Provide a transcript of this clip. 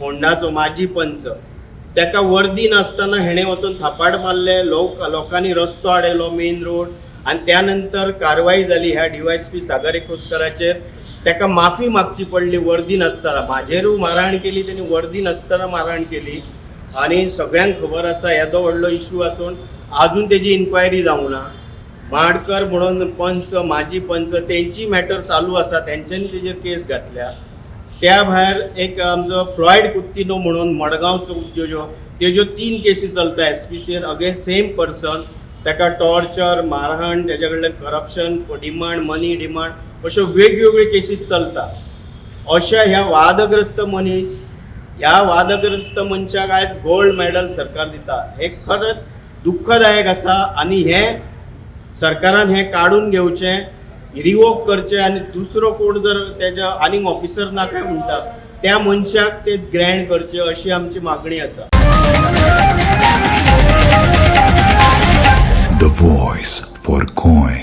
फोंडाचो माजी पंच ताका वर्दी नासतना हेणे वचून थापाड मारले, लोकांनी रस्तो आडयलो मेन रोड, आनी त्यानंतर कारवाई जाली ह्या DYSP सागर एकूसकराचेर. ताका माफी मागची पडली वर्दी नासतना. म्हाजेरूय मारहाण केली, त्यांनी वर्दी नासतना मारहाण केली. आणि सगळ्यांक खबर आसा येदो व्हडलो इशू आसून अजून तेजी इन्क्वायरी जावंक ना. माडकर म्हणून पंच माजी पंच तेंची मॅटर चालू आसा, तेंच्यांनी तेजेर केस घातल्या. त्या भायर एक आमचो फ्लॉयड कुत्तिनो म्हणून मडगांवचो उद्योजक, तेज्यो 3 केसी चलता SPCन अगेन्स्ट सेम पर्सन. ताका टॉर्चर, मारहाण, तेजे कडल्यान करप्शन डिमांड, मनी डिमांड अश्यो वेगवेगळ्यो केसीस चलता. अशा ह्या वादग्रस्त मनीस, ह्या वादग्रस्त मनशाक आयज गोल्ड मेडल सरकार दिता. हे खरंच दुःखदायक आसा. आनी हे सरकारान हे काडून घेवचें, रिवोक करचें, आनी दुसरो कोण जर तेज्या आनीक ऑफिसर ना काय म्हणटा त्या मनशाक ते ग्रँड करचे, अशी आमची मागणी आसा. The voice for coin.